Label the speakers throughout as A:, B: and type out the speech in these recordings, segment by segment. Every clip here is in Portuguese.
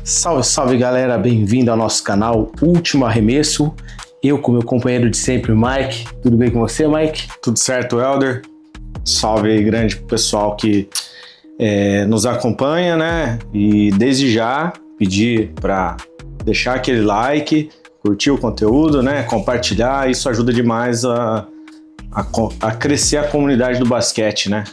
A: Salve, salve galera, bem-vindo ao nosso canal Último Arremesso. Eu com meu companheiro de sempre, Mike. Tudo bem com você, Mike?
B: Tudo certo, Helder? Salve aí, grande pessoal que nos acompanha, né? E desde já pedir para deixar aquele like, curtir o conteúdo, né? Compartilhar, isso ajuda demais a crescer a comunidade do basquete, né?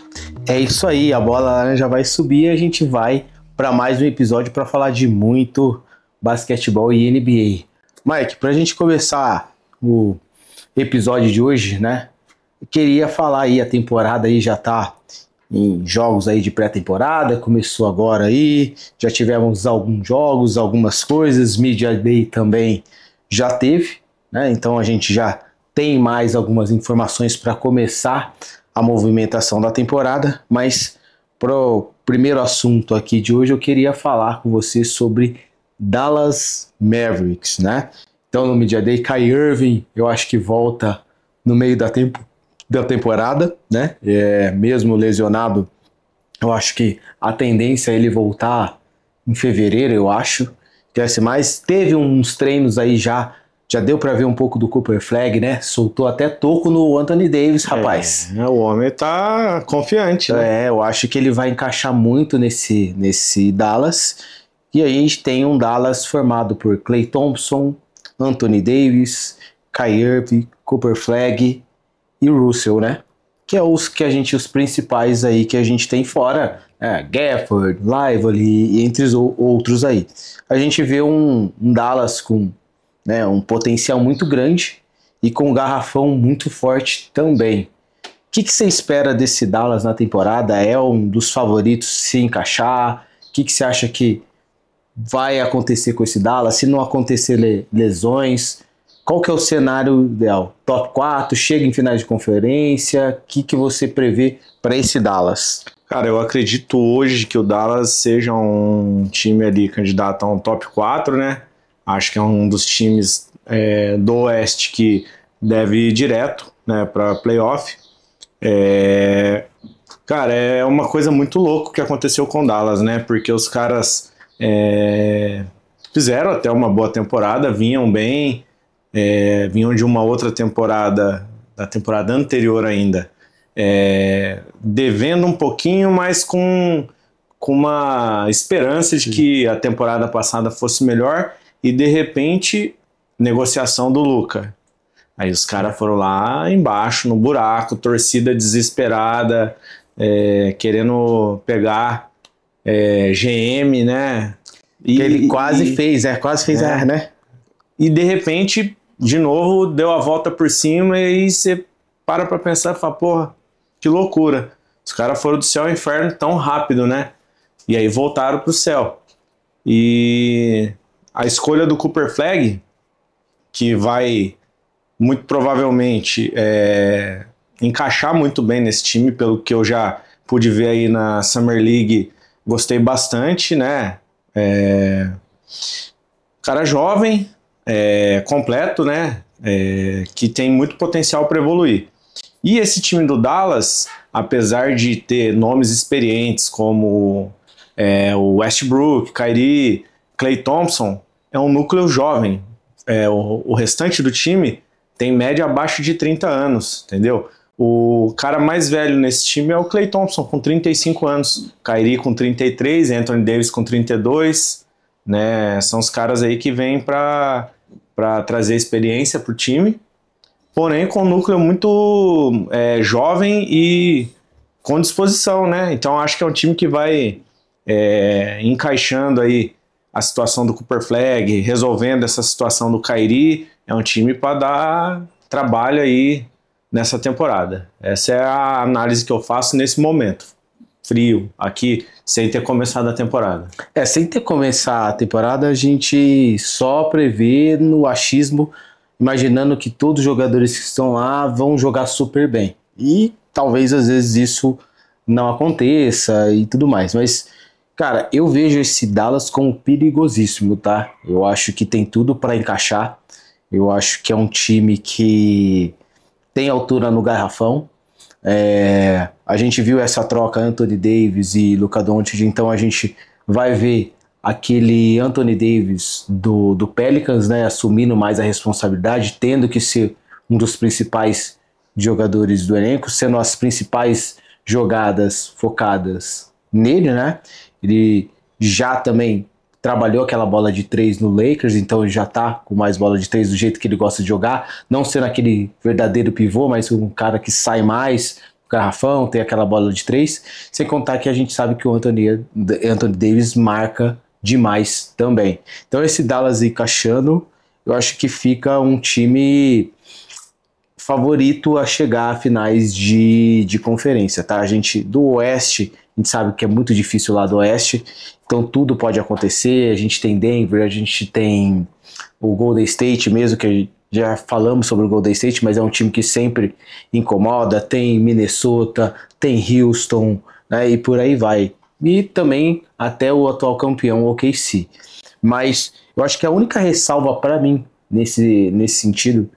A: É isso aí, a bola já vai subir e a gente vai para mais um episódio para falar de muito basquetebol e NBA. Mike, para a gente começar o episódio de hoje, né? Eu queria falar aí, a temporada aí já tá em jogos aí de pré-temporada, começou agora aí, já tivemos alguns jogos, algumas coisas, Media Day também já teve, né? Então a gente já tem mais algumas informações para começar a movimentação da temporada, mas pro primeiro assunto aqui de hoje eu queria falar com você sobre Dallas Mavericks, né? Então no Media Day, Kyrie Irving, eu acho que volta no meio da temporada, né? Mesmo lesionado, eu acho que a tendência é ele voltar em fevereiro, eu acho. Mas teve uns treinos aí já deu para ver um pouco do Cooper Flag, né? Soltou até toco no Anthony Davis, rapaz.
B: O homem tá confiante, né?
A: Eu acho que ele vai encaixar muito nesse Dallas. E aí a gente tem um Dallas formado por Klay Thompson, Anthony Davis, Kyrie Irving, Cooper Flag e Russell, né? Que é os principais aí que a gente tem fora, Gafford, Lively e entre outros aí. A gente vê um Dallas com, né, um potencial muito grande e com um garrafão muito forte também. O que você espera desse Dallas na temporada? É um dos favoritos se encaixar? O que você acha que vai acontecer com esse Dallas? Se não acontecer lesões, qual que é o cenário ideal? Top 4, chega em finais de conferência? O que você prevê para esse Dallas?
B: Cara, eu acredito hoje que o Dallas seja um time ali candidato a um top 4, né? Acho que é um dos times do Oeste que deve ir direto, né, para playoff. Cara, é uma coisa muito louca que aconteceu com o Dallas, né? Porque os caras fizeram até uma boa temporada, vinham bem, vinham de uma outra temporada, da temporada anterior ainda, devendo um pouquinho, mas com uma esperança de que a temporada passada fosse melhor, e de repente, negociação do Luka. Aí os caras foram lá embaixo, no buraco, torcida desesperada, querendo pegar GM, né?
A: Que ele quase fez, né?
B: E de repente, de novo, deu a volta por cima e você para pra pensar e fala, porra, que loucura. Os caras foram do céu ao inferno tão rápido, né? E aí voltaram pro céu. E a escolha do Cooper Flag, que vai muito provavelmente encaixar muito bem nesse time, pelo que eu já pude ver aí na Summer League, gostei bastante, né? Cara jovem, completo, né? Que tem muito potencial para evoluir. E esse time do Dallas, apesar de ter nomes experientes como o Westbrook, Kyrie, Klay Thompson, é um núcleo jovem. O restante do time tem média abaixo de 30 anos, entendeu? O cara mais velho nesse time é o Klay Thompson, com 35 anos, Kyrie com 33, Anthony Davis com 32, né? São os caras aí que vêm para trazer experiência para o time, porém com um núcleo muito jovem e com disposição, né? Então acho que é um time que vai encaixando aí a situação do Cooper Flag, resolvendo essa situação do Kyrie. É um time para dar trabalho aí nessa temporada. Essa é a análise que eu faço nesse momento. Frio, aqui, sem ter começado a temporada.
A: Sem ter começado a temporada, a gente só prevê no achismo, imaginando que todos os jogadores que estão lá vão jogar super bem. E talvez às vezes isso não aconteça e tudo mais, mas cara, eu vejo esse Dallas como perigosíssimo, tá? Eu acho que tem tudo para encaixar. Eu acho que é um time que tem altura no garrafão. A gente viu essa troca Anthony Davis e Luka Doncic, então a gente vai ver aquele Anthony Davis do Pelicans, né, assumindo mais a responsabilidade, tendo que ser um dos principais jogadores do elenco, sendo as principais jogadas focadas nele, né? Ele já também trabalhou aquela bola de 3 no Lakers, então ele já tá com mais bola de 3 do jeito que ele gosta de jogar, não sendo aquele verdadeiro pivô, mas um cara que sai mais, garrafão, tem aquela bola de 3, sem contar que a gente sabe que o Anthony Davis marca demais também. Então esse Dallas encaixando, eu acho que fica um time favorito a chegar a finais de conferência, tá? A gente, do Oeste, a gente sabe que é muito difícil lá do Oeste, então tudo pode acontecer. A gente tem Denver, a gente tem o Golden State mesmo, que já falamos sobre o Golden State, mas é um time que sempre incomoda. Tem Minnesota, tem Houston, né, e por aí vai. E também até o atual campeão, o OKC. Mas eu acho que a única ressalva para mim, nesse sentido,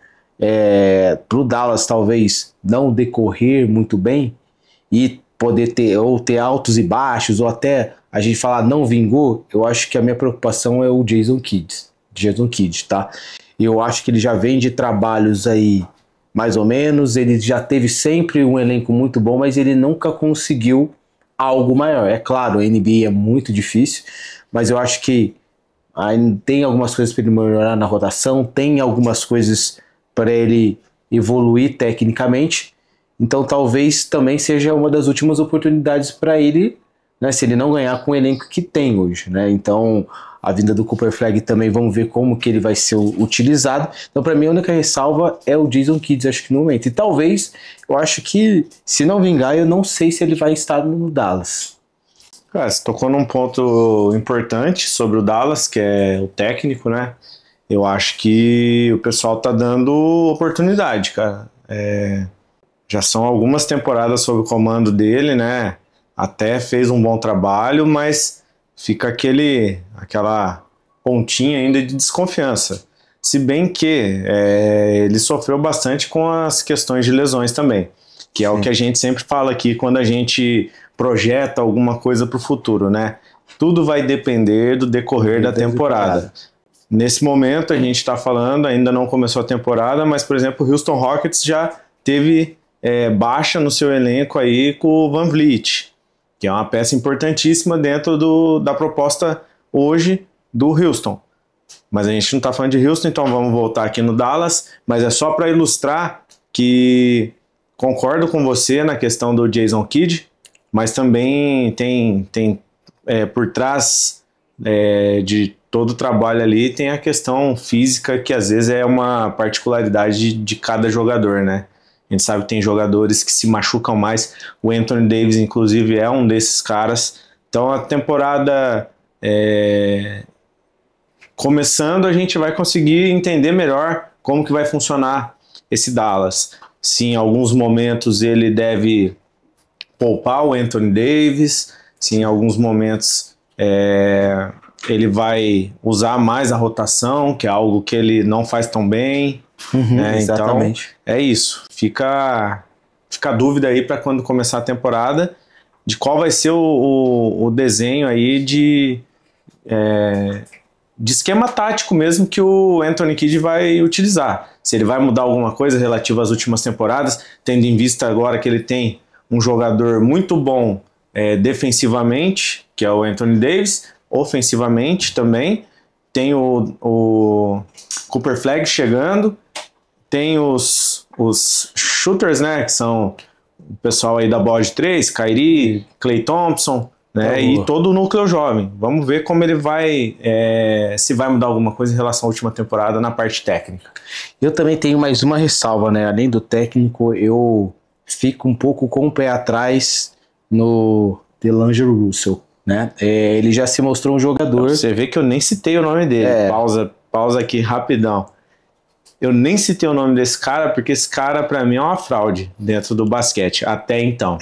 A: para o Dallas talvez não decorrer muito bem e poder ter altos e baixos, ou até a gente falar não vingou, eu acho que a minha preocupação é o Jason Kidd, tá? Eu acho que ele já vem de trabalhos aí mais ou menos, ele já teve sempre um elenco muito bom, mas ele nunca conseguiu algo maior. É claro, a NBA é muito difícil, mas eu acho que tem algumas coisas para ele melhorar na rotação, tem algumas coisas para ele evoluir tecnicamente, então talvez também seja uma das últimas oportunidades para ele, né, se ele não ganhar com o elenco que tem hoje, né? Então a vinda do Cooper Flagg também, vamos ver como que ele vai ser utilizado. Então para mim a única ressalva é o Jason Kidd, acho que no momento, e talvez, eu acho que se não vingar, eu não sei se ele vai estar no Dallas.
B: Cara, você tocou num ponto importante sobre o Dallas, que é o técnico, né? Eu acho que o pessoal tá dando oportunidade, cara. Já são algumas temporadas sob o comando dele, né? Até fez um bom trabalho, mas fica aquela pontinha ainda de desconfiança. Se bem que ele sofreu bastante com as questões de lesões também, que é Sim. O que a gente sempre fala aqui quando a gente projeta alguma coisa para o futuro, né? Tudo vai depender do decorrer da temporada. Nesse momento a gente está falando, ainda não começou a temporada, mas, por exemplo, o Houston Rockets já teve baixa no seu elenco aí com o Van Vliet, que é uma peça importantíssima dentro da proposta hoje do Houston. Mas a gente não está falando de Houston, então vamos voltar aqui no Dallas, mas é só para ilustrar que concordo com você na questão do Jason Kidd, mas também tem por trás de todo o trabalho ali, tem a questão física, que às vezes é uma particularidade de cada jogador, né? A gente sabe que tem jogadores que se machucam mais, o Anthony Davis, inclusive, é um desses caras. Então, a temporada começando, a gente vai conseguir entender melhor como que vai funcionar esse Dallas. Se em alguns momentos ele deve poupar o Anthony Davis, se em alguns momentos ele vai usar mais a rotação, que é algo que ele não faz tão bem.
A: Exatamente.
B: Então, é isso. Fica a dúvida aí para quando começar a temporada de qual vai ser o desenho aí de esquema tático mesmo que o Anthony Kidd vai utilizar. Se ele vai mudar alguma coisa relativa às últimas temporadas, tendo em vista agora que ele tem um jogador muito bom defensivamente, que é o Anthony Davis, ofensivamente também, tem o Cooper Flagg chegando, tem os shooters, né, que são o pessoal aí da bola de 3, Kyrie, Klay Thompson, né, e todo o núcleo jovem. Vamos ver como ele vai, se vai mudar alguma coisa em relação à última temporada na parte técnica.
A: Eu também tenho mais uma ressalva, né, além do técnico, eu fico um pouco com o pé atrás no D'Angelo Russell, né, ele já se mostrou um jogador...
B: Você vê que eu nem citei o nome dele, pausa aqui rapidão. Eu nem citei o nome desse cara, porque esse cara, pra mim, é uma fraude dentro do basquete, até então.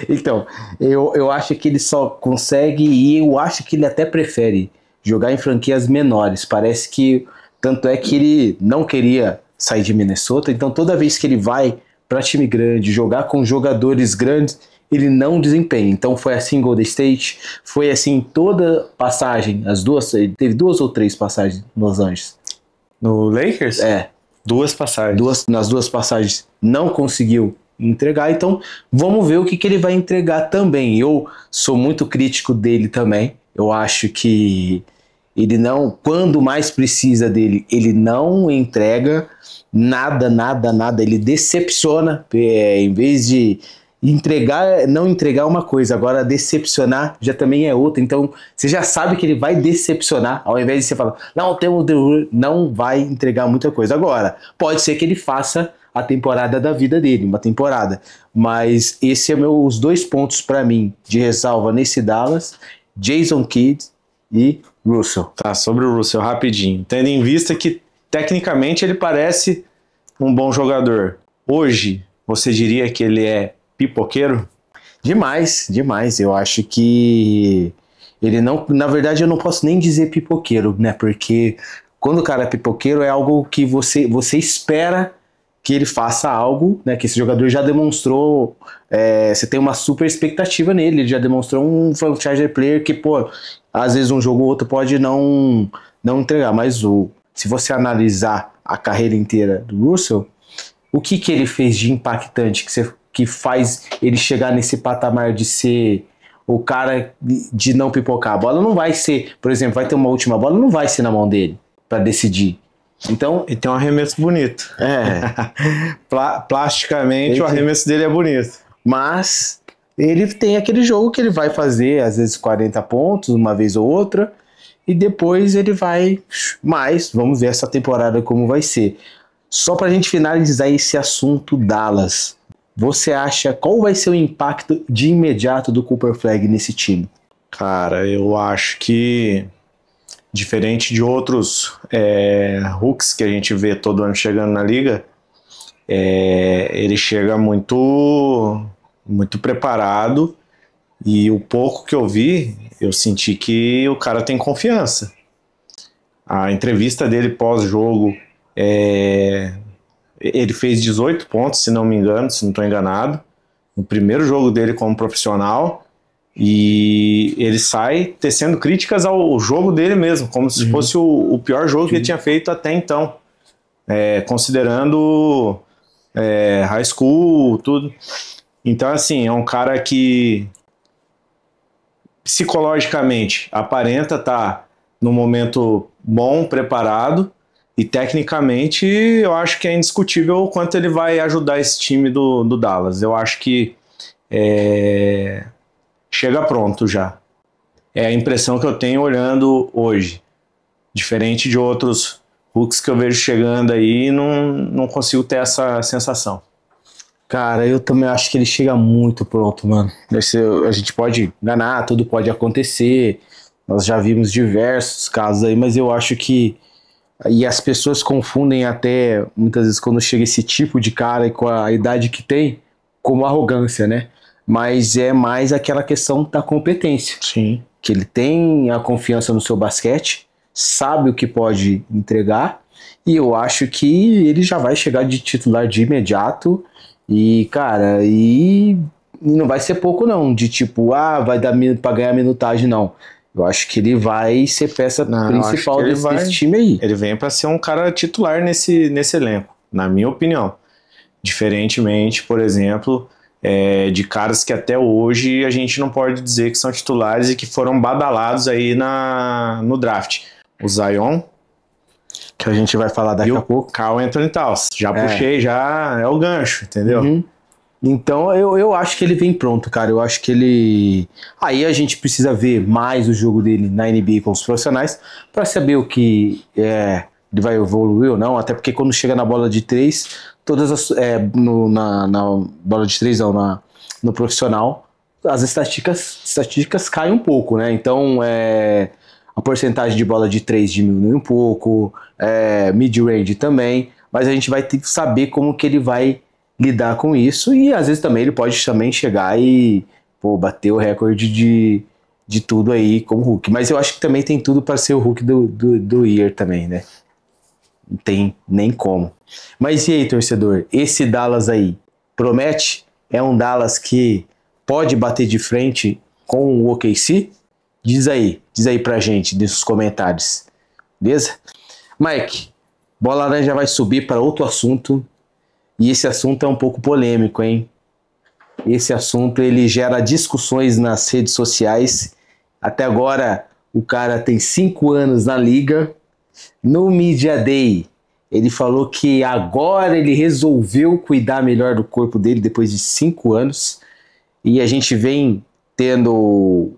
A: Então, eu acho que ele só consegue, e eu acho que ele até prefere jogar em franquias menores. Parece que, tanto é que ele não queria sair de Minnesota, então toda vez que ele vai pra time grande, jogar com jogadores grandes, ele não desempenha. Então foi assim em Golden State, foi assim em toda passagem, ele teve 2 ou 3 passagens em Los Angeles.
B: No Lakers? 2 passagens.
A: Nas 2 passagens não conseguiu entregar, então vamos ver o que ele vai entregar também. Eu sou muito crítico dele também, eu acho que ele não, quando mais precisa dele, ele não entrega nada, ele decepciona, em vez de não entregar uma coisa, agora decepcionar já também é outra, então você já sabe que ele vai decepcionar, ao invés de você falar, não vai entregar muita coisa. Agora, pode ser que ele faça a temporada da vida dele, uma temporada, mas esse é os 2 pontos para mim de ressalva nesse Dallas, Jason Kidd e Russell.
B: Tá, sobre o Russell, rapidinho, tendo em vista que tecnicamente ele parece um bom jogador, hoje você diria que ele é pipoqueiro?
A: Demais, eu acho que ele não, na verdade eu não posso nem dizer pipoqueiro, né, porque quando o cara é pipoqueiro é algo que você espera que ele faça algo, né, que esse jogador já demonstrou, você tem uma super expectativa nele, ele já demonstrou um franchise player que, pô, às vezes um jogo ou outro pode não entregar, mas se você analisar a carreira inteira do Russell, o que ele fez de impactante que faz ele chegar nesse patamar de ser o cara de não pipocar? A bola não vai ser, por exemplo, vai ter uma última bola, não vai ser na mão dele para decidir. Então,
B: e tem um arremesso bonito. Plasticamente o arremesso dele é bonito.
A: Mas ele tem aquele jogo que ele vai fazer, às vezes 40 pontos, uma vez ou outra, e depois ele vai mais. Vamos ver essa temporada como vai ser. Só para a gente finalizar esse assunto Dallas, você acha qual vai ser o impacto de imediato do Cooper Flag nesse time?
B: Cara, eu acho que diferente de outros rookies que a gente vê todo ano chegando na liga, ele chega muito preparado, e o pouco que eu vi, eu senti que o cara tem confiança. A entrevista dele pós-jogo, ele fez 18 pontos, se não me engano, se não estou enganado, no primeiro jogo dele como profissional, e ele sai tecendo críticas ao jogo dele mesmo, como se fosse o pior jogo que ele tinha feito até então, considerando high school, tudo. Então, assim, é um cara que psicologicamente aparenta estar num momento bom, preparado, e tecnicamente eu acho que é indiscutível o quanto ele vai ajudar esse time do Dallas. Eu acho que chega pronto já. É a impressão que eu tenho olhando hoje. Diferente de outros rookies que eu vejo chegando aí, não consigo ter essa sensação.
A: Cara, eu também acho que ele chega muito pronto, mano. A gente pode enganar, tudo pode acontecer. Nós já vimos diversos casos aí, mas eu acho que... E as pessoas confundem até, muitas vezes, quando chega esse tipo de cara e com a idade que tem, como arrogância, né? Mas é mais aquela questão da competência.
B: Sim.
A: Que ele tem a confiança no seu basquete, sabe o que pode entregar, e eu acho que ele já vai chegar de titular de imediato, e, cara, e não vai ser pouco não, de tipo, vai dar pra ganhar minutagem, não. Eu acho que ele vai ser peça principal desse time aí.
B: Ele vem para ser um cara titular nesse elenco, na minha opinião. Diferentemente, por exemplo, de caras que até hoje a gente não pode dizer que são titulares e que foram badalados aí no draft. O Zion,
A: que a gente vai falar daqui a pouco.
B: Karl Anthony Towns. Já puxei, já é o gancho, entendeu?
A: Uhum. Então eu acho que ele vem pronto, cara. Eu acho que ele... Aí a gente precisa ver mais o jogo dele na NBA com os profissionais para saber o que ele vai evoluir ou não. Até porque quando chega na bola de 3, todas as... na bola de 3 não, no profissional, as estatísticas caem um pouco, né? Então a porcentagem de bola de 3 diminui um pouco, mid-range também, mas a gente vai ter que saber como que ele vai lidar com isso, e às vezes também ele pode também chegar e bater o recorde de tudo aí como Hulk. Mas eu acho que também tem tudo para ser o Hulk do year também, né? Não tem nem como. Mas e aí, torcedor? Esse Dallas aí promete? É um Dallas que pode bater de frente com o OKC? Diz aí pra gente, nos comentários. Beleza? Mike, Bola Laranja vai subir para outro assunto. E esse assunto é um pouco polêmico, hein? Esse assunto, ele gera discussões nas redes sociais. Até agora, o cara tem 5 anos na liga. No Media Day, ele falou que agora ele resolveu cuidar melhor do corpo dele depois de 5 anos. E a gente vem tendo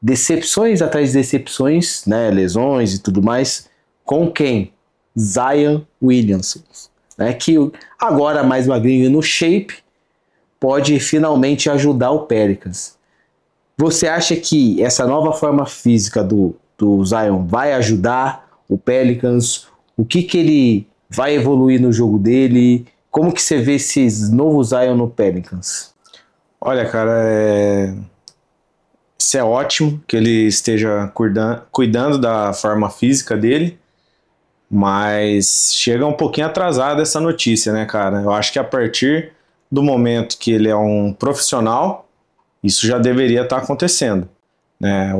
A: decepções atrás de decepções, né? Lesões e tudo mais. Com quem? Zion Williamson. Né? Que agora mais magrinho no shape, pode finalmente ajudar o Pelicans. Você acha que essa nova forma física do Zion vai ajudar o Pelicans? O que ele vai evoluir no jogo dele? Como que você vê esses novos Zion no Pelicans?
B: Olha, cara, isso é ótimo que ele esteja cuidando da forma física dele, mas chega um pouquinho atrasada essa notícia, né, cara? Eu acho que a partir do momento que ele é um profissional, isso já deveria estar acontecendo, né?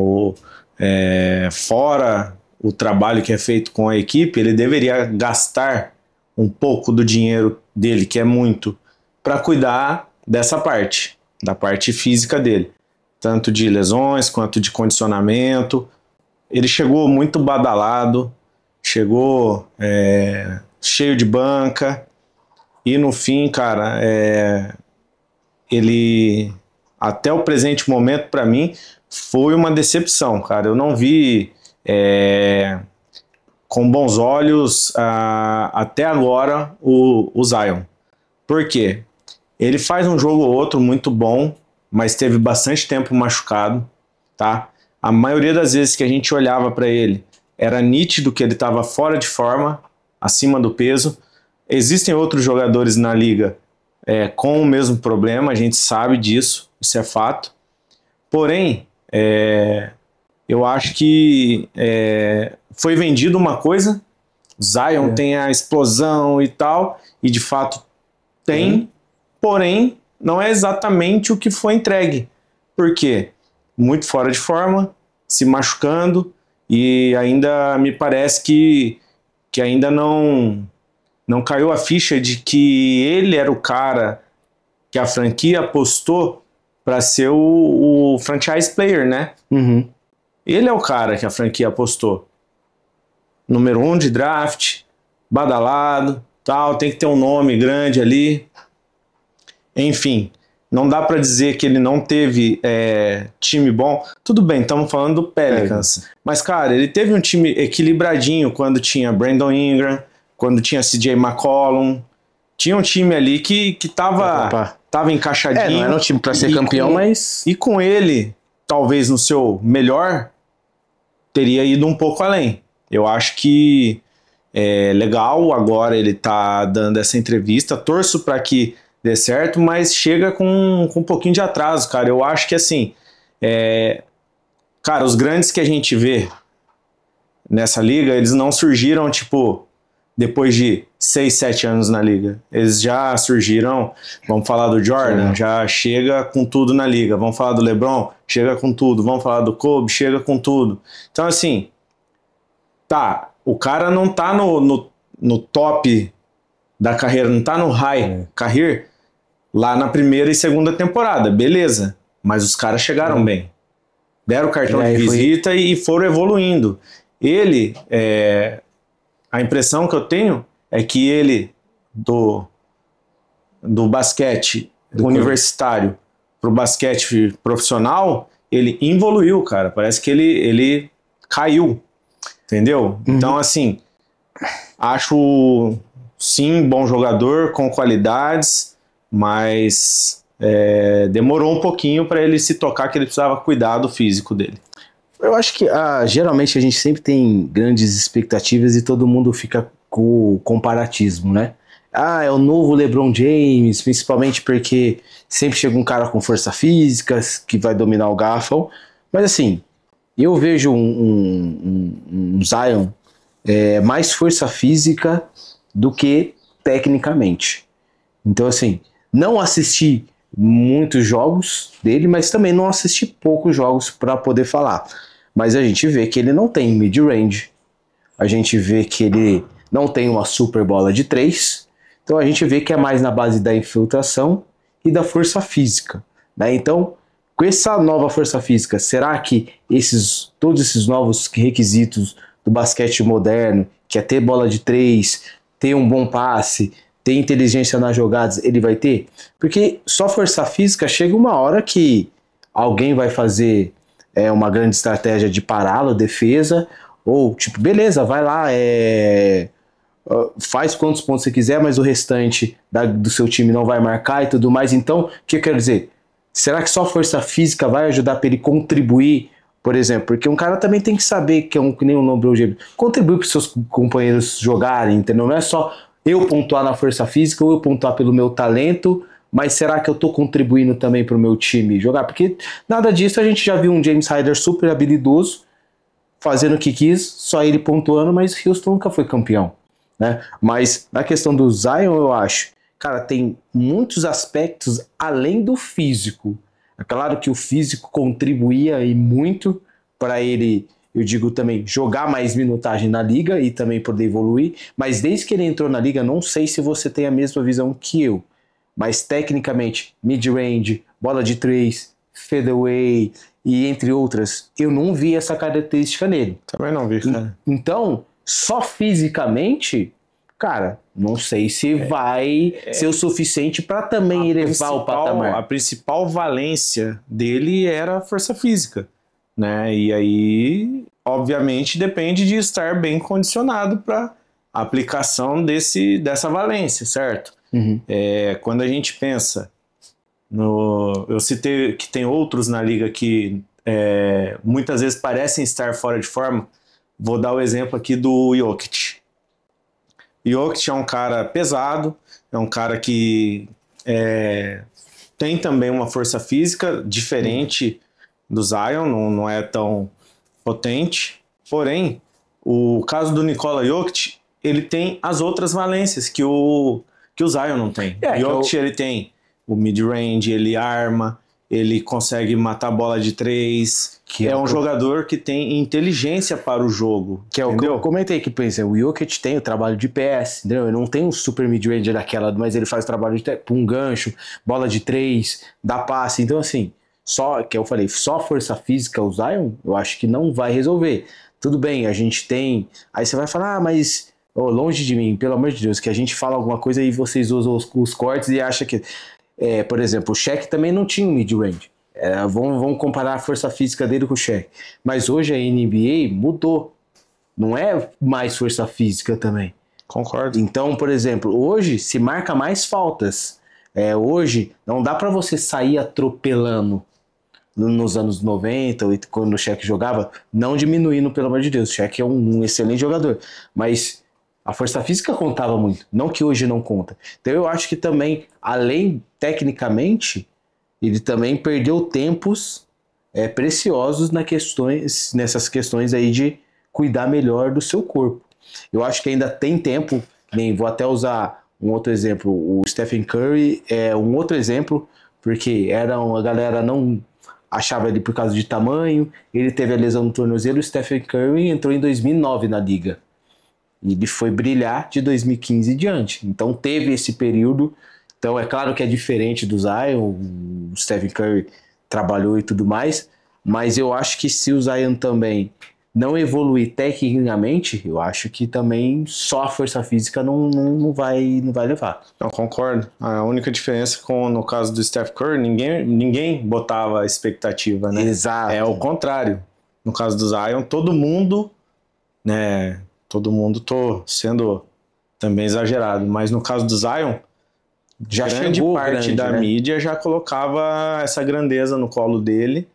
B: Fora o trabalho que é feito com a equipe, ele deveria gastar um pouco do dinheiro dele, que é muito, para cuidar dessa parte, da parte física dele, tanto de lesões quanto de condicionamento. Ele chegou muito badalado, chegou cheio de banca, e no fim, cara, ele, até o presente momento, para mim, foi uma decepção, cara. Eu não vi com bons olhos até agora o Zion. Por quê? Ele faz um jogo ou outro muito bom, mas teve bastante tempo machucado, tá? A maioria das vezes que a gente olhava para ele, era nítido que ele estava fora de forma, acima do peso. Existem outros jogadores na liga com o mesmo problema, a gente sabe disso, isso é fato. Porém, eu acho que foi vendido uma coisa, Zion tem a explosão e tal, e de fato tem, porém não é exatamente o que foi entregue. Por quê? Muito fora de forma, se machucando, e ainda me parece que ainda não caiu a ficha de que ele era o cara que a franquia apostou para ser o franchise player, né?
A: Uhum.
B: Ele é o cara que a franquia apostou. Número 1 de draft, badalado, tal, tem que ter um nome grande ali. Enfim, não dá para dizer que ele não teve time bom. Tudo bem, estamos falando do Pelicans. Mas, cara, ele teve um time equilibradinho quando tinha Brandon Ingram, quando tinha CJ McCollum. Tinha um time ali que tava encaixadinho.
A: Não era um time para ser campeão, mas...
B: E com ele, talvez no seu melhor, teria ido um pouco além. Eu acho que é legal agora ele tá dando essa entrevista. Torço para que dê certo, mas chega com um pouquinho de atraso, cara. Eu acho que assim, cara, os grandes que a gente vê nessa liga, eles não surgiram, tipo, depois de 6, 7 anos na liga. Eles já surgiram, vamos falar do Jordan, já chega com tudo na liga. Vamos falar do LeBron, chega com tudo. Vamos falar do Kobe, chega com tudo. Então, assim, tá, o cara não tá no top da carreira, não tá no high career lá na primeira e segunda temporada, beleza, mas os caras chegaram bem, deram o cartão de visita e foram evoluindo. Ele, a impressão que eu tenho é que ele do basquete universitário pro basquete profissional, ele evoluiu, cara, parece que ele caiu, entendeu? Então, assim, acho sim, bom jogador, com qualidades, mas demorou um pouquinho para ele se tocar que ele precisava cuidar do físico dele.
A: Eu acho que geralmente a gente sempre tem grandes expectativas e todo mundo fica com o comparatismo, né? É o novo LeBron James, principalmente porque sempre chega um cara com força física que vai dominar o garrafão. Mas assim, eu vejo um Zion mais força física do que tecnicamente. Então, assim, não assisti muitos jogos dele, mas também não assisti poucos jogos para poder falar. Mas a gente vê que ele não tem mid-range, a gente vê que ele não tem uma super bola de 3, então a gente vê que é mais na base da infiltração e da força física, né? Então, com essa nova força física, será que todos esses novos requisitos do basquete moderno, que é ter bola de 3, ter um bom passe, ter inteligência nas jogadas, ele vai ter? Porque só força física chega uma hora que alguém vai fazer uma grande estratégia de pará-lo, defesa, ou tipo, beleza, vai lá, faz quantos pontos você quiser, mas o restante do seu time não vai marcar e tudo mais. Então, o que eu quero dizer? Será que só força física vai ajudar para ele contribuir, por exemplo? Porque um cara também tem que saber, que nem o LeBron James, contribuir para os seus companheiros jogarem, entendeu? Não é só eu pontuar na força física ou eu pontuar pelo meu talento, mas será que eu estou contribuindo também para o meu time jogar? Porque nada disso, a gente já viu um James Harden super habilidoso, fazendo o que quis, só ele pontuando, mas Houston nunca foi campeão, né? Mas na questão do Zion, eu acho, cara, tem muitos aspectos além do físico. É claro que o físico contribuía e muito para ele, eu digo também, jogar mais minutagem na liga e também poder evoluir, mas desde que ele entrou na liga, não sei se você tem a mesma visão que eu, mas tecnicamente, mid-range, bola de 3, fadeaway e entre outras, eu não vi essa característica nele.
B: Também não vi, cara.
A: Então, só fisicamente, cara, não sei se vai ser o suficiente para também elevar o patamar.
B: A principal valência dele era a força física, né? E aí, obviamente, depende de estar bem condicionado para a aplicação dessa valência, certo?
A: Uhum.
B: Quando a gente pensa eu citei que tem outros na liga que muitas vezes parecem estar fora de forma. Vou dar o exemplo aqui do Jokic. Jokic é um cara pesado, é um cara que tem também uma força física diferente do Zion, não é tão potente. Porém, o caso do Nikola Jokic, ele tem as outras valências que o Zion não tem. Jokic, ele tem o mid-range, ele arma, ele consegue matar a bola de 3, que é um jogador que tem inteligência para o jogo.
A: Que é o que eu comentei que pensa, o Jokic tem o trabalho de PS, entendeu? Ele não tem um super mid-range daquela, mas ele faz o trabalho de um gancho, bola de 3, dá passe. Então, assim, só força física o Zion, eu acho que não vai resolver. Tudo bem, a gente tem... Aí você vai falar, mas... longe de mim, pelo amor de Deus, que a gente fala alguma coisa e vocês usam os cortes e acham que... por exemplo, o Shaq também não tinha um mid-range. Vamos comparar a força física dele com o Shaq. Mas hoje a NBA mudou. Não é mais força física também.
B: Concordo.
A: Então, por exemplo, hoje se marca mais faltas. Hoje não dá para você sair atropelando nos anos 90, quando o Shaq jogava, não diminuindo, pelo amor de Deus. O Shaq é um excelente jogador. Mas... a força física contava muito, não que hoje não conta. Então eu acho que também, além tecnicamente, ele também perdeu tempos preciosos nessas questões aí de cuidar melhor do seu corpo. Eu acho que ainda tem tempo, vou até usar um outro exemplo, o Stephen Curry é um outro exemplo, porque a galera não achava ele por causa de tamanho, ele teve a lesão no tornozelo, o Stephen Curry entrou em 2009 na liga. E ele foi brilhar de 2015 em diante. Então teve esse período. Então é claro que é diferente do Zion, o Stephen Curry trabalhou e tudo mais, mas eu acho que se o Zion também não evoluir tecnicamente, eu acho que também só a força física não vai levar.
B: Eu concordo. A única diferença no caso do Steph Curry, ninguém botava expectativa, né?
A: Exato.
B: É o contrário. No caso do Zion, todo mundo, né? Todo mundo, tô sendo também exagerado, mas no caso do Zion, já grande parte da mídia já colocava essa grandeza no colo dele,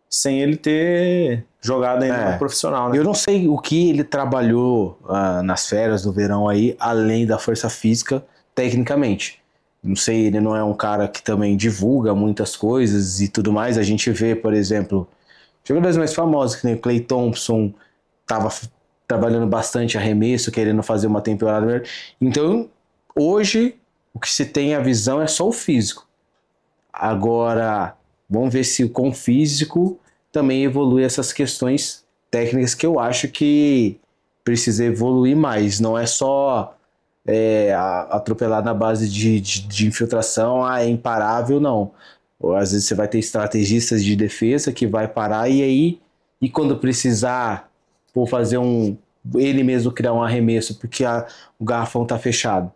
B: sem ele ter jogado ainda no profissional, né?
A: Eu não sei o que ele trabalhou nas férias do verão aí, além da força física, tecnicamente. Não sei, ele não é um cara que também divulga muitas coisas e tudo mais. A gente vê, por exemplo, jogadores mais famosos, que nem o Klay Thompson, tava trabalhando bastante arremesso, querendo fazer uma temporada melhor. Então, hoje, o que se tem a visão é só o físico. Agora, vamos ver se com o físico também evolui essas questões técnicas que eu acho que precisa evoluir mais. Não é só atropelar na base de infiltração, é imparável, não. Ou, às vezes você vai ter estrategistas de defesa que vai parar e quando precisar por fazer ele mesmo criar um arremesso porque o garrafão tá fechado.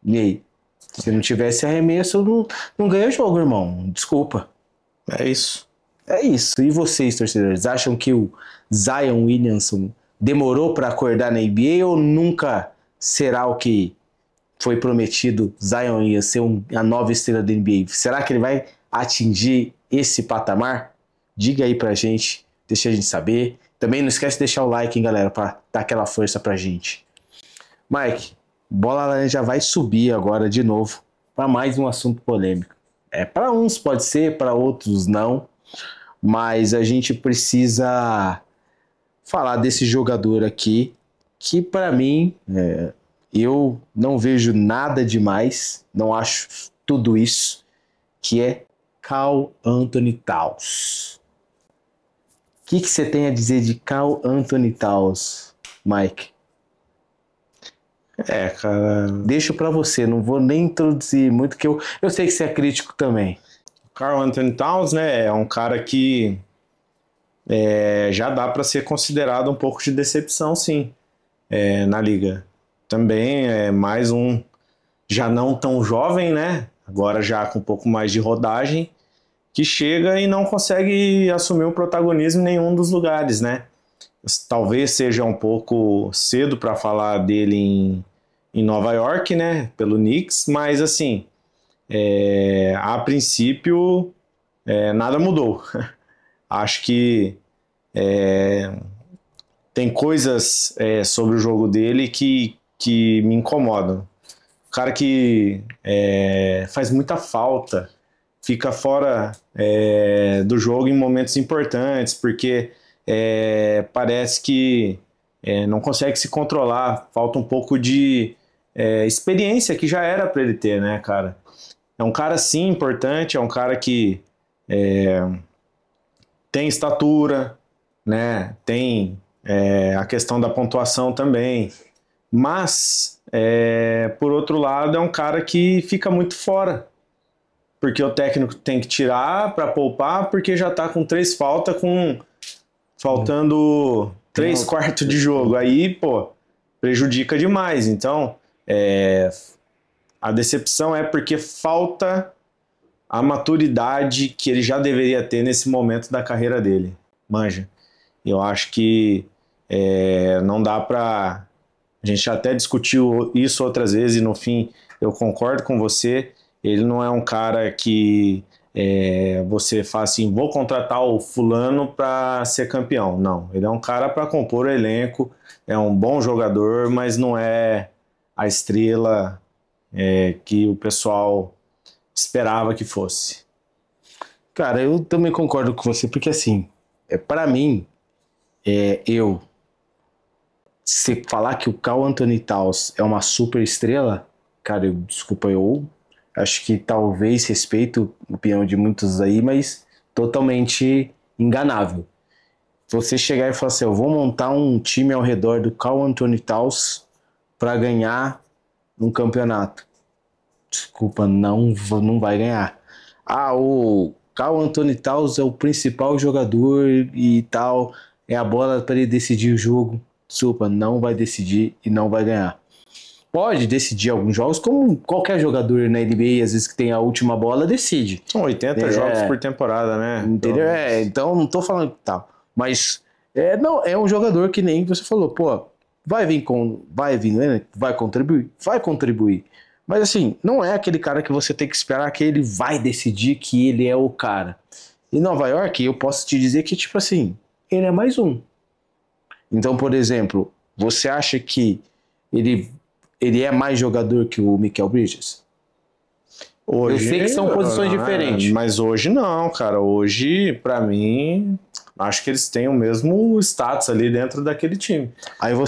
A: E aí? Se não tivesse arremesso, não ganha o jogo, irmão. Desculpa.
B: É isso.
A: É isso. E vocês, torcedores, acham que o Zion Williamson demorou para acordar na NBA ou nunca será o que foi prometido? Zion ia ser a nova estrela da NBA. Será que ele vai atingir esse patamar? Diga aí pra gente, deixa a gente saber. Também não esquece de deixar o like, hein, galera, para dar aquela força pra gente. Mike, bola laranja vai subir agora de novo para mais um assunto polêmico. Para uns pode ser, para outros não, mas a gente precisa falar desse jogador aqui que para mim eu não vejo nada demais, não acho tudo isso, que é Karl Anthony Towns. O que você tem a dizer de Karl Anthony Towns, Mike?
B: Cara...
A: Deixo pra você, não vou nem introduzir muito, que eu sei que você é crítico também.
B: Karl Anthony Towns, né, é um cara que já dá para ser considerado um pouco de decepção, sim, na liga. Também é mais um, já não tão jovem, né, agora já com um pouco mais de rodagem, que chega e não consegue assumir o protagonismo em nenhum dos lugares, né. Talvez seja um pouco cedo para falar dele em Nova York, né, pelo Knicks, mas assim, a princípio nada mudou. Acho que tem coisas sobre o jogo dele que me incomodam. O cara que faz muita falta, fica fora do jogo em momentos importantes, porque parece que não consegue se controlar, falta um pouco de experiência que já era para ele ter, né, cara? É um cara, sim, importante, é um cara que tem estatura, né, tem a questão da pontuação também, mas, por outro lado, é um cara que fica muito fora, porque o técnico tem que tirar para poupar, porque já tá com 3 faltas, faltando 3/4 de jogo, aí, pô, prejudica demais. Então, a decepção é porque falta a maturidade que ele já deveria ter nesse momento da carreira dele, manja. Eu acho que não dá pra... A gente até discutiu isso outras vezes e no fim eu concordo com você, ele não é um cara que você fala assim, vou contratar o fulano para ser campeão. Não, ele é um cara para compor o elenco, é um bom jogador, mas não é a estrela que o pessoal esperava que fosse.
A: Cara, eu também concordo com você, porque assim, para mim, se falar que o Karl Anthony Towns é uma super estrela, cara, desculpa, eu acho que talvez respeito a opinião de muitos aí, mas totalmente enganável. Você chegar e falar assim, eu vou montar um time ao redor do Karl Anthony Towns para ganhar um campeonato. Desculpa, não vai ganhar. O Karl Anthony Towns é o principal jogador e tal, é a bola para ele decidir o jogo. Desculpa, não vai decidir e não vai ganhar. Pode decidir alguns jogos, como qualquer jogador na NBA, às vezes que tem a última bola, decide.
B: São 80 jogos por temporada, né?
A: Entendeu? Então não tô falando que tal. Mas é um jogador que nem você falou, pô, vai contribuir? Vai contribuir. Mas assim, não é aquele cara que você tem que esperar que ele vai decidir que ele é o cara. Em Nova York, eu posso te dizer que, tipo assim, ele é mais um. Então, por exemplo, você acha que ele é mais jogador que o Mikal Bridges?
B: Hoje,
A: eu sei que são posições diferentes.
B: Mas hoje não, cara. Hoje, pra mim, acho que eles têm o mesmo status ali dentro daquele time.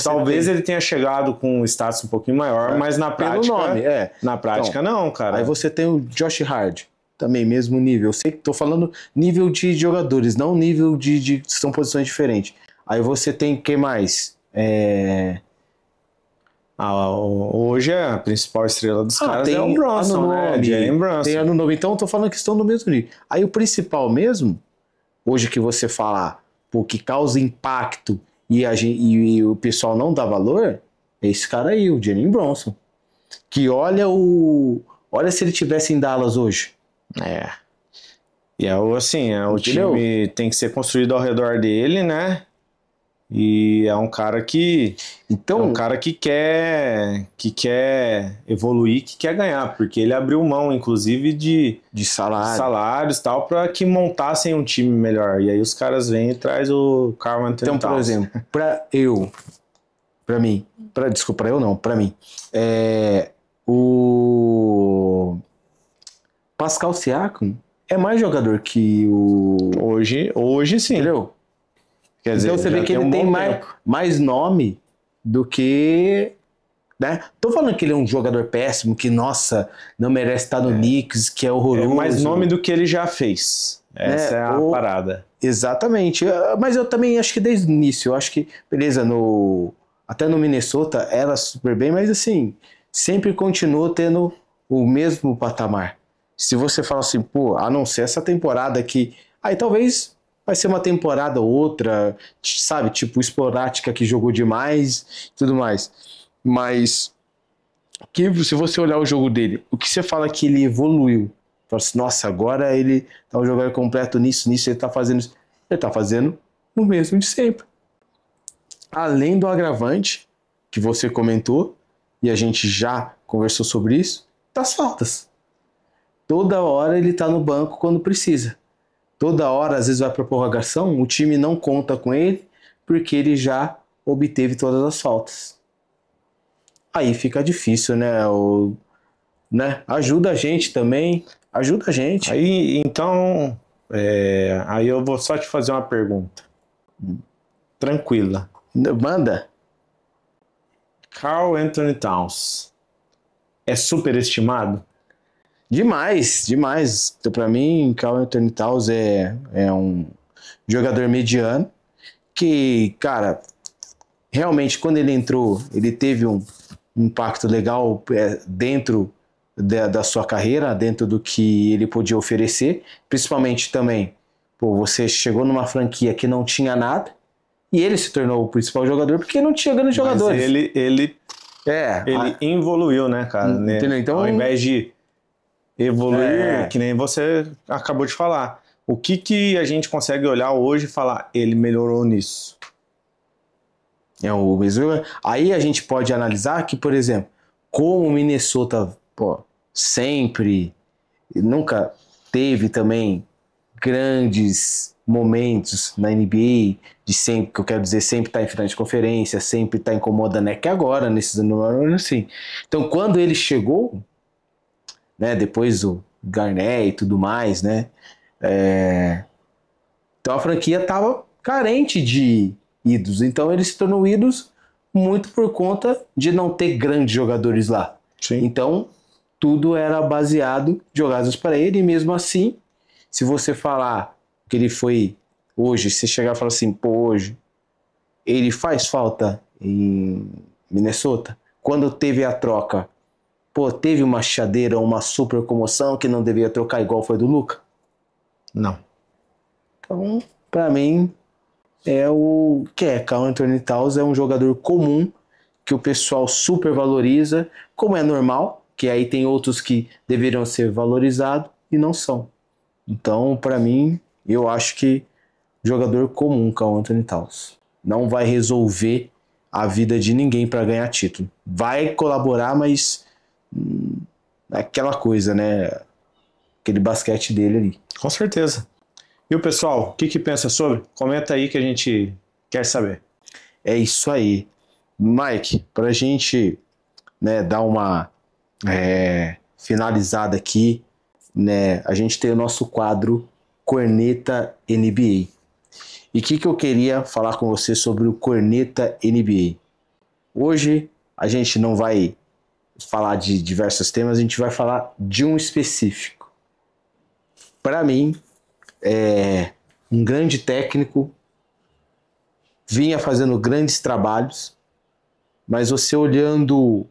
B: Talvez ele tenha chegado com um status um pouquinho maior, mas na prática...
A: Pelo nome,
B: Na prática, então, não, cara.
A: Aí você tem o Josh Hart. também mesmo nível. Eu sei que tô falando nível de jogadores, não nível de são posições diferentes. Aí você tem quem mais?
B: Hoje a principal estrela dos caras é o
A: tem
B: Brunson, né?
A: Anunoby,
B: Jalen Brunson.
A: tem Anunoby. Então eu tô falando que estão no mesmo nível. Aí o principal mesmo, hoje que você falar, pô, que causa impacto e o pessoal não dá valor, é esse cara aí, o Jalen Brunson. Que olha se ele tivesse em Dallas hoje.
B: É. E assim, o
A: Entendeu?
B: time tem que ser construído ao redor dele, né? E é um cara que
A: Então,
B: quer evoluir, que quer ganhar, porque ele abriu mão, inclusive, de salários e tal, para que montassem um time melhor. E aí os caras vêm e traz o Karl Anthony
A: então, por
B: Towns.
A: exemplo, pra mim, o Pascal Siakam é mais jogador que o...
B: Hoje sim.
A: Entendeu?
B: Quer dizer,
A: Então você vê que ele tem mais nome do que... Né? Tô falando que ele é um jogador péssimo, que, nossa, não merece estar no Knicks, que é horroroso.
B: É mais nome do que ele já fez. Essa é a parada.
A: Exatamente. Mas eu também acho que desde o início, eu acho que, beleza, até no Minnesota era super bem, mas assim, sempre continuou tendo o mesmo patamar. Se você fala assim, pô, a não ser essa temporada aqui, aí talvez vai ser uma temporada ou outra, sabe, tipo esporádica que jogou demais e tudo mais. Mas que se você olhar o jogo dele, o que você fala que ele evoluiu? Fala assim, nossa, agora ele tá um jogador completo nisso, ele tá fazendo isso. Ele tá fazendo o mesmo de sempre. Além do agravante que você comentou, e a gente já conversou sobre isso, das faltas. Toda hora ele tá no banco quando precisa. Toda hora, às vezes vai para prorrogação, o time não conta com ele, porque ele já obteve todas as faltas. Aí fica difícil, né? Ajuda a gente também, ajuda a gente.
B: Aí, então, aí eu vou só te fazer uma pergunta. Tranquila.
A: Manda.
B: Karl Anthony Towns é superestimado?
A: Demais, demais. Então, para mim, Karl Anthony Towns é um jogador mediano que, cara, realmente quando ele entrou, ele teve um impacto legal dentro da sua carreira, dentro do que ele podia oferecer, principalmente também, pô, você chegou numa franquia que não tinha nada e ele se tornou o principal jogador porque não tinha grandes jogadores.
B: Ele evoluiu, né, cara?
A: Entendeu?
B: Né?
A: Então,
B: ao invés de evoluir, que nem você acabou de falar, o que a gente consegue olhar hoje e falar, ele melhorou nisso?
A: É o mesmo. Aí a gente pode analisar que, por exemplo, como o Minnesota, pô, sempre, nunca teve também grandes momentos na NBA, de sempre, que eu quero dizer, sempre tá em final de conferência, sempre tá incomodando, né? Que agora, nesses anos, assim. Então, quando ele chegou, né, depois do Garnett e tudo mais, né? Então a franquia tava carente de ídolos. Então ele se tornou ídolos muito por conta de não ter grandes jogadores lá.
B: Sim.
A: Então tudo era baseado em jogadas para ele, e mesmo assim, se você falar que ele foi hoje, se chegar e falar assim, pô, hoje ele faz falta em Minnesota, quando teve a troca, pô, teve uma chadeira, uma super comoção que não devia trocar igual foi do Luka?
B: Não.
A: Então, pra mim, Karl Anthony Towns é um jogador comum que o pessoal super valoriza, como é normal, que aí tem outros que deveriam ser valorizados e não são. Então, pra mim, eu acho que jogador comum, Karl Anthony Towns, não vai resolver a vida de ninguém para ganhar título. Vai colaborar, mas aquela coisa, né? Aquele basquete dele ali.
B: Com certeza. E o pessoal, o que pensa sobre? Comenta aí que a gente quer saber.
A: É isso aí. Mike, para a gente, né, dar uma finalizada aqui, né, a gente tem o nosso quadro Corneta NBA. E o que eu queria falar com você sobre o Corneta NBA? Hoje a gente não vai falar de diversos temas, a gente vai falar de um específico. para mim, é um grande técnico, vinha fazendo grandes trabalhos, mas você olhando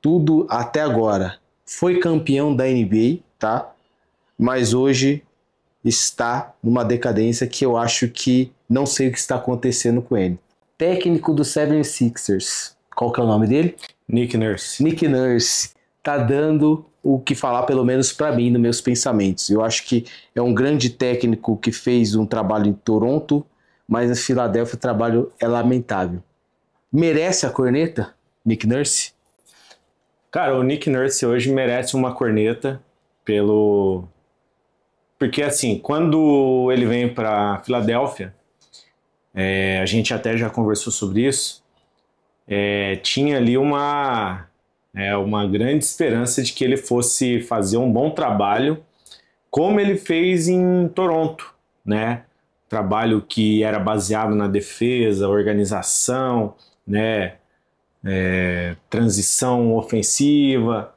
A: tudo até agora, foi campeão da NBA, tá? Mas hoje está numa decadência que eu acho que não sei o que está acontecendo com ele. Técnico do 76ers, qual que é o nome dele?
B: Nick Nurse.
A: Nick Nurse. Tá dando o que falar, pelo menos para mim, nos meus pensamentos. Eu acho que é um grande técnico que fez um trabalho em Toronto, mas em Filadélfia o trabalho é lamentável. Merece a corneta, Nick Nurse?
B: Cara, o Nick Nurse hoje merece uma corneta porque assim, quando ele vem para Filadélfia, a gente até já conversou sobre isso, tinha ali uma grande esperança de que ele fosse fazer um bom trabalho, como ele fez em Toronto, né? Trabalho que era baseado na defesa, organização, né? Transição ofensiva.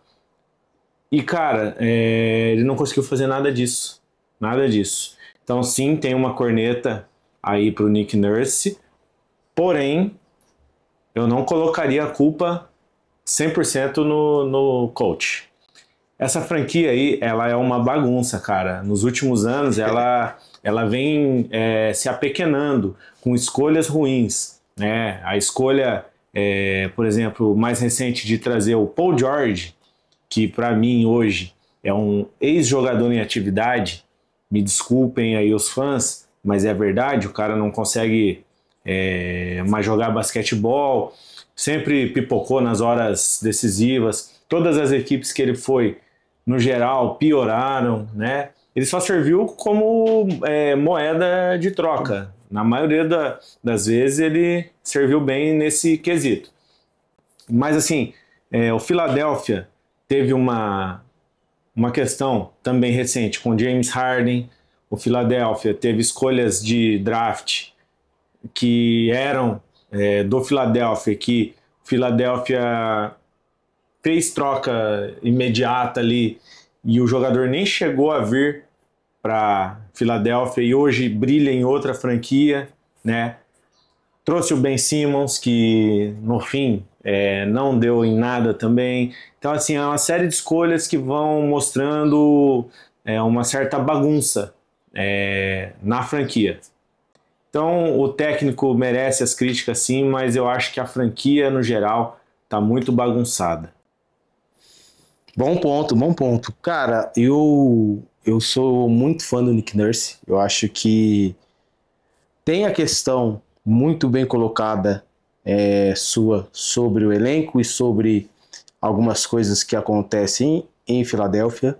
B: E, cara, ele não conseguiu fazer nada disso. Nada disso. Então, sim, tem uma corneta aí pro Nick Nurse, porém, eu não colocaria a culpa 100% no coach. Essa franquia aí, ela é uma bagunça, cara. Nos últimos anos, ela vem se apequenando com escolhas ruins, né? A escolha, por exemplo, mais recente de trazer o Paul George, que para mim hoje é um ex-jogador em atividade, me desculpem aí os fãs, mas é verdade, o cara não consegue mais jogar basquetebol, sempre pipocou nas horas decisivas, todas as equipes que ele foi, no geral, pioraram, né? Ele só serviu como moeda de troca. Na maioria das vezes ele serviu bem nesse quesito. Mas assim, o Philadelphia teve uma questão também recente com James Harden. O Philadelphia teve escolhas de draft que eram do Philadelphia, que o Philadelphia fez troca imediata ali e o jogador nem chegou a vir para Filadélfia e hoje brilha em outra franquia, né? Trouxe o Ben Simmons, que no fim não deu em nada também. Então, assim, é uma série de escolhas que vão mostrando uma certa bagunça na franquia. Então, o técnico merece as críticas sim, mas eu acho que a franquia, no geral, está muito bagunçada.
A: Bom ponto, bom ponto. Cara, eu sou muito fã do Nick Nurse. Eu acho que tem a questão muito bem colocada sua sobre o elenco e sobre algumas coisas que acontecem em Filadélfia,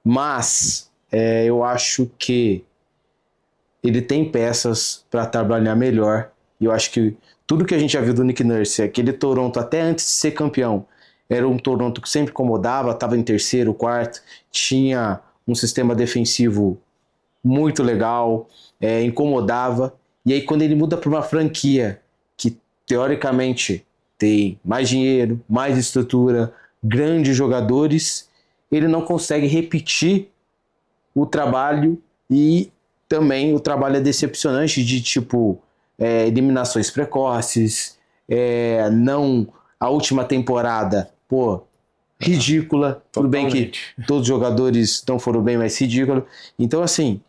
A: mas eu acho que ele tem peças para trabalhar melhor. E eu acho que tudo que a gente já viu do Nick Nurse, aquele Toronto até antes de ser campeão, era um Toronto que sempre incomodava, estava em terceiro, quarto, tinha um sistema defensivo muito legal, incomodava. E aí quando ele muda para uma franquia que teoricamente tem mais dinheiro, mais estrutura, grandes jogadores, ele não consegue repetir o trabalho e também o trabalho é decepcionante de tipo eliminações precoces, a última temporada, ridícula. Tudo bem que todos os jogadores não foram bem, mas ridículo. Então assim,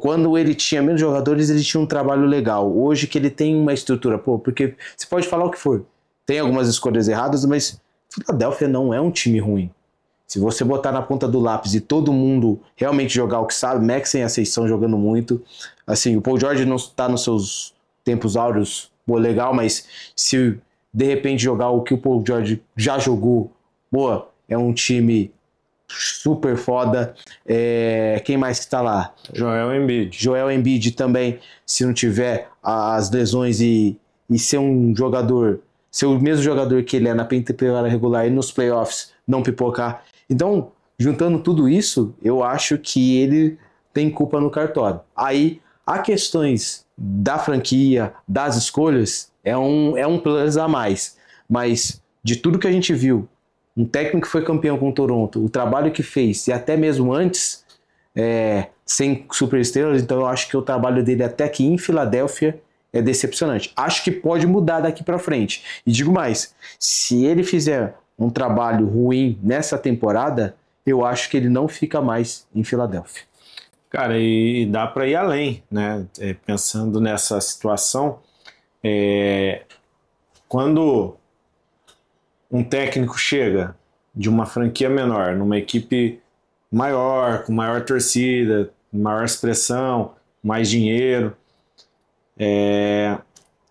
A: quando ele tinha menos jogadores, ele tinha um trabalho legal. Hoje que ele tem uma estrutura, porque você pode falar o que for. Tem algumas escolhas erradas, mas Philadelphia não é um time ruim. Se você botar na ponta do lápis e todo mundo realmente jogar o que sabe, Max sem aceição jogando muito. Assim, o Paul George não está nos seus tempos áureos, legal, mas se de repente jogar o que o Paul George já jogou, é um time super foda. Quem mais que está lá?
B: Joel Embiid.
A: Joel Embiid também, se não tiver as lesões e ser um jogador, ser o mesmo jogador que ele é na temporada regular e nos playoffs não pipocar. Então, juntando tudo isso, eu acho que ele tem culpa no cartório. Aí, há questões da franquia, das escolhas, é um plus a mais. Mas, de tudo que a gente viu, um técnico que foi campeão com o Toronto, o trabalho que fez, e até mesmo antes, sem superestrelas, então eu acho que o trabalho dele até aqui em Filadélfia é decepcionante. Acho que pode mudar daqui para frente. E digo mais, se ele fizer um trabalho ruim nessa temporada, eu acho que ele não fica mais em Filadélfia.
B: Cara, e dá para ir além, né? Pensando nessa situação, quando um técnico chega de uma franquia menor, numa equipe maior, com maior torcida, maior expressão, mais dinheiro,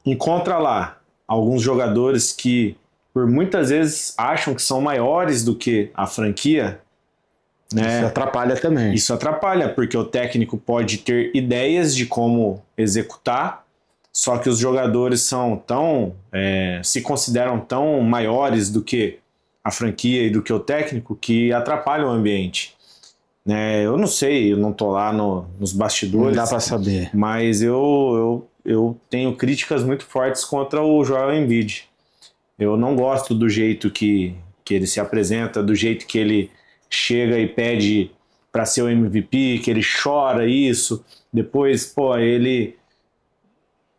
B: encontra lá alguns jogadores que por muitas vezes acham que são maiores do que a franquia, né?
A: Isso atrapalha também.
B: Isso atrapalha, porque o técnico pode ter ideias de como executar, só que os jogadores são se consideram tão maiores do que a franquia e do que o técnico que atrapalham o ambiente. Né? Eu não sei, eu não tô lá nos bastidores.
A: Não dá para saber.
B: Mas eu tenho críticas muito fortes contra o Joel Embiid. Eu não gosto do jeito que ele se apresenta, do jeito que ele chega e pede para ser o MVP, que ele chora isso, depois,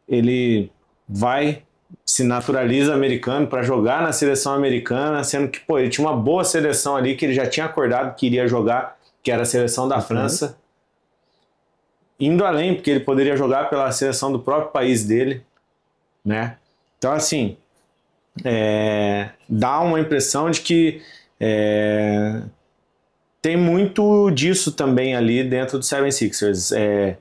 B: ele vai, se naturaliza americano para jogar na seleção americana, sendo que, ele tinha uma boa seleção ali, que ele já tinha acordado que iria jogar, que era a seleção da França, indo além, porque ele poderia jogar pela seleção do próprio país dele, né? Então, assim, dá uma impressão de que tem muito disso também ali dentro do 76ers.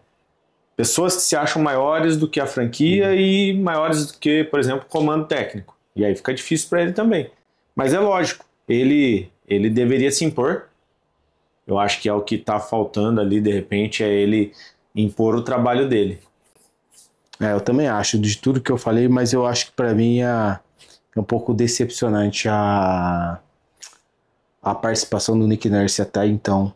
B: Pessoas que se acham maiores do que a franquia e maiores do que, por exemplo, o comando técnico. E aí fica difícil para ele também. Mas é lógico, ele deveria se impor. Eu acho que é o que está faltando ali, de repente, é ele impor o trabalho dele.
A: Eu também acho, de tudo que eu falei, mas eu acho que para mim é um pouco decepcionante a participação do Nick Nurse até então.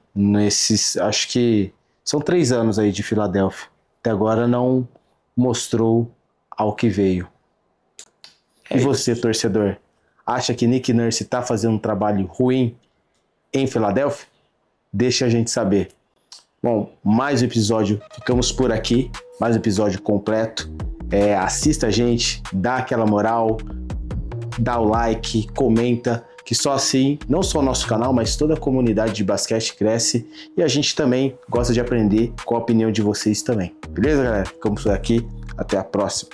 A: Acho que são 3 anos aí de Filadélfia. Até agora não mostrou ao que veio. E você, torcedor, acha que Nick Nurse está fazendo um trabalho ruim em Filadélfia? Deixa a gente saber. Bom, mais um episódio, ficamos por aqui. Mais um episódio completo. Assista a gente, dá aquela moral, dá o like, comenta, que só assim, não só o nosso canal, mas toda a comunidade de basquete cresce e a gente também gosta de aprender com a opinião de vocês também. Beleza, galera? Ficamos por aqui. Até a próxima.